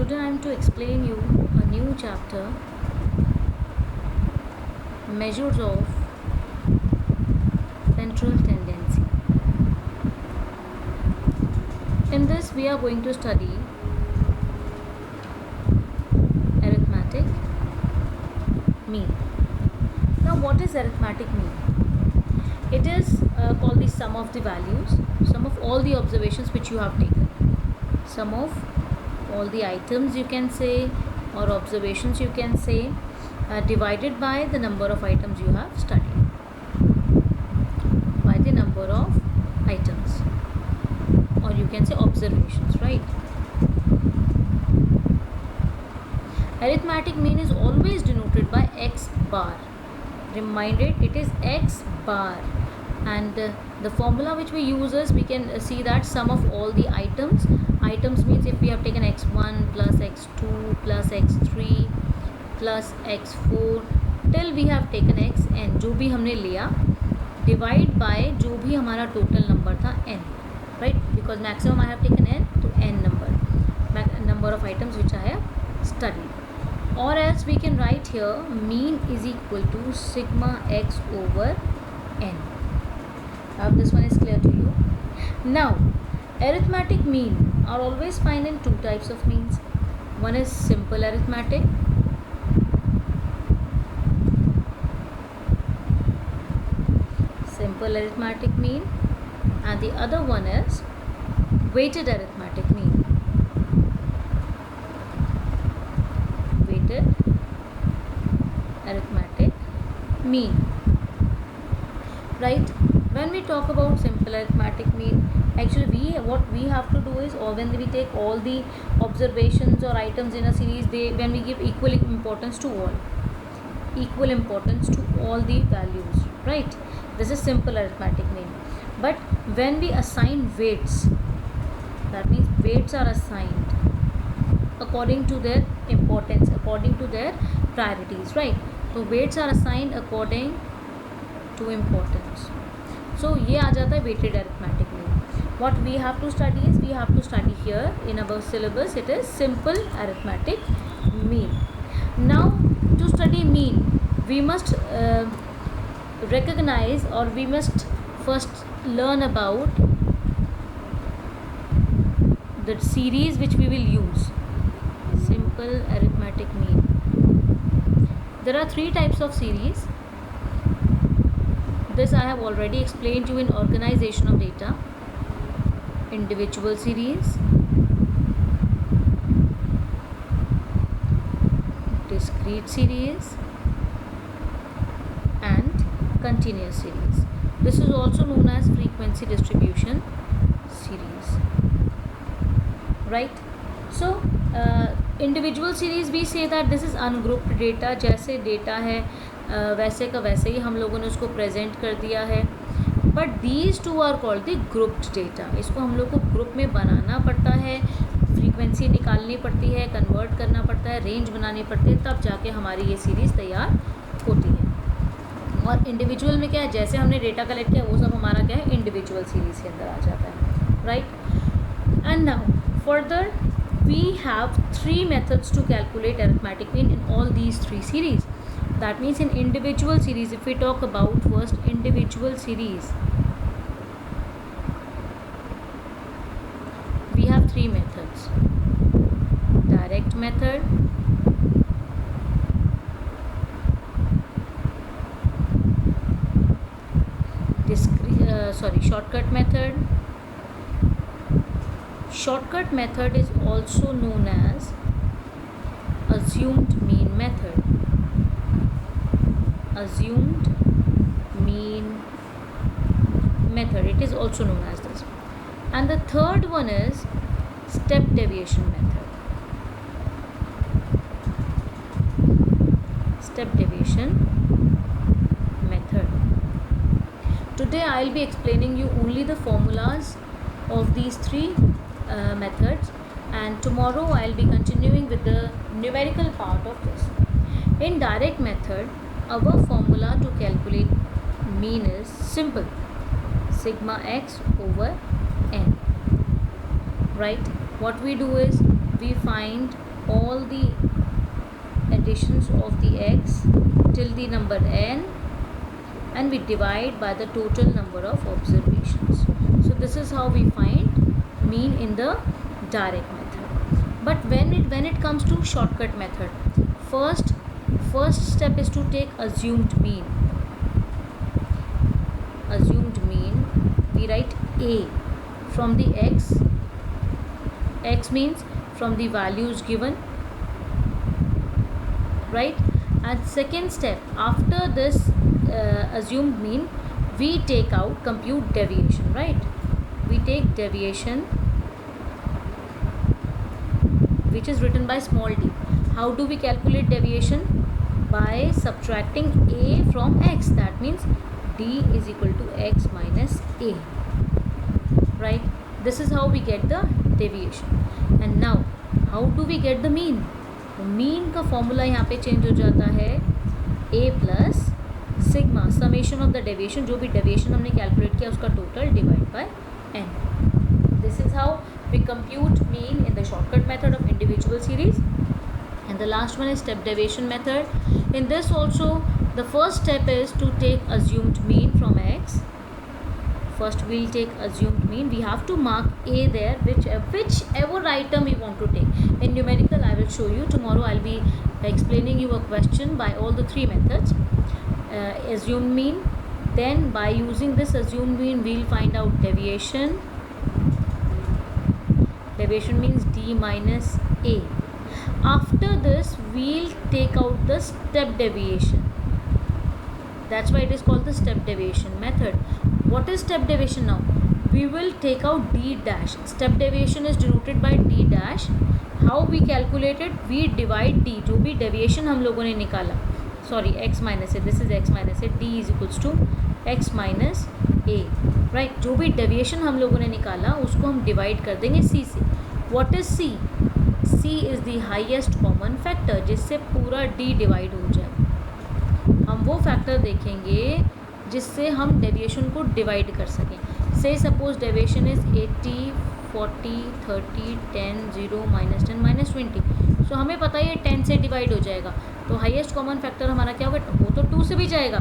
today I am to explain you a new chapter, measures of central tendency. In this we are going to study arithmetic mean. Now what is arithmetic mean? It is called the sum of the values, sum of all the observations which you have taken, sum of all the items you can say or observations you can say, divided by the number of items you have studied, by the number of items, or you can say observations, right? Arithmetic mean is always denoted by x bar. Reminded, it is x bar, and the formula which we use is, we can see that sum of all the items. Items means if we have taken x1 plus x2 plus x3 plus x4 till we have taken xn, जो भी हमने लिया, divide by जो भी हमारा total number था n, right? Because maximum I have taken n, तो n number of items which I have studied. Or else we can write here mean is equal to sigma x over n. I hope this one is clear to you. Now arithmetic mean are always found in two types of means. One is simple arithmetic, mean, and the other one is weighted arithmetic mean. Weighted arithmetic mean, right? When we talk about simple arithmetic mean, actually what we have to do is, or when we take all the observations or items in a series, when we give equal importance to all the values, right? This is simple arithmetic mean. But when we assign weights, that means weights are assigned according to their importance, according to their priorities, right? So weights are assigned according to importance. So ये आ जाता है weighted arithmetic mean. What we have to study is, we have to study here in our syllabus, it is simple arithmetic mean. Now to study mean, we must recognize, or we must first learn about the series which we will use. Simple arithmetic mean. There are three types of series. This I have already explained to you in organization of data. Individual series, discrete series, and continuous series. This is also known as frequency distribution series, right? So individual series, we say that this is ungrouped data. जैसे data है वैसे का वैसे ही हम लोगों ने उसको present कर दिया है. But these two are called the grouped data. इसको हम लोग को ग्रुप में बनाना पड़ता है, फ्रीक्वेंसी निकालनी पड़ती है, कन्वर्ट करना पड़ता है, रेंज बनानी पड़ती है, तब जाके हमारी ये सीरीज़ तैयार होती है. और इंडिविजुअल में क्या है, जैसे हमने डेटा कलेक्ट किया वो सब हमारा क्या है, इंडिविजुअल सीरीज़ के अंदर आ जाता है, right? And now further we have three methods to calculate arithmetic mean in all these three series. That means in individual series, if we talk about first individual series, we have three methods: direct method, shortcut method. Shortcut method is also known as assumed mean method. Assumed mean method, it is also known as this. And the third one is step deviation method. Step deviation method. Today I will be explaining you only the formulas of these three methods, and tomorrow I will be continuing with the numerical part of this. In direct method, our formula to calculate mean is simple: sigma x over n, right? What we do is, we find all the additions of the x till the number n, and we divide by the total number of observations. So this is how we find mean in the direct method. But when it comes to shortcut method, first step is to take assumed mean. Assumed mean, we write a from the x means from the values given, right? And second step, after this assumed mean, we take out compute deviation, right? We take deviation, which is written by small d. How do we calculate deviation? By subtracting a from x. That means d is equal to x minus a, right? This is how we get the deviation. And now how do we get the mean? Mean का formula यहाँ पे change हो जाता है a plus sigma summation of the deviation, जो भी deviation हमने calculate किया उसका total divide by n. This is how we compute mean in the shortcut method of individual series. And the last one is step deviation method. In this also, the first step is to take assumed mean from x. First we'll take assumed mean. We have to mark a there, whichever item we want to take. In numerical I will show you. Tomorrow I'll be explaining you a question by all the three methods. Assumed mean. Then by using this assumed mean we'll find out deviation. Deviation means d minus a. After this we'll take out the step deviation. That's why it is called the step deviation method. What is step deviation now? We will take out d dash. Step deviation is denoted by d dash. How we calculate it? We divide d, जो भी deviation हम लोगों ने निकाला, sorry x minus a, this is x minus a, d is equals to x minus a, right? जो भी deviation हम लोगों ने निकाला उसको हम divide कर देंगे c से. What is c? c is the highest common factor, जिससे पूरा d divide हो जाए. हम वो फैक्टर देखेंगे जिससे हम डेविएशन को डिवाइड कर सकें. से सपोज डेविएशन इज 80, 40, 30, 10, 0, -10, -20. सो हमें पता है ये 10 से डिवाइड हो जाएगा, तो हाईएस्ट कॉमन फैक्टर हमारा क्या होगा? वो तो 2 से भी जाएगा,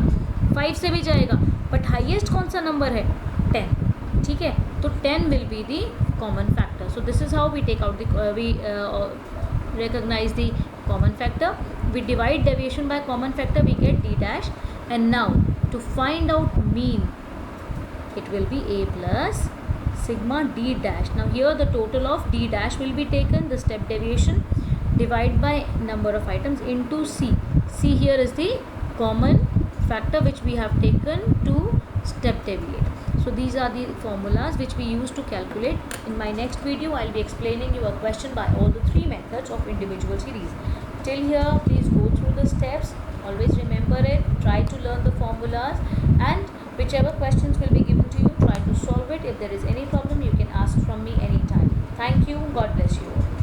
5 से भी जाएगा, बट हाईएस्ट कौन सा नंबर है? 10. ठीक है, तो 10 will be the common factor. So this is how we take out we recognize the common factor. We divide deviation by common factor, we get d dash. And now to find out mean, it will be a plus sigma d dash. Now here the total of d dash will be taken, the step deviation, divide by number of items into c. C here is the common factor which we have taken to step deviate. So these are the formulas which we use to calculate. In my next video I'll be explaining you a question by all the three methods of individual series. Till here please go through the steps, always remember it, try to learn the formulas, and whichever questions will be given to you, try to solve it. If there is any problem you can ask from me anytime. Thank you. God bless you all.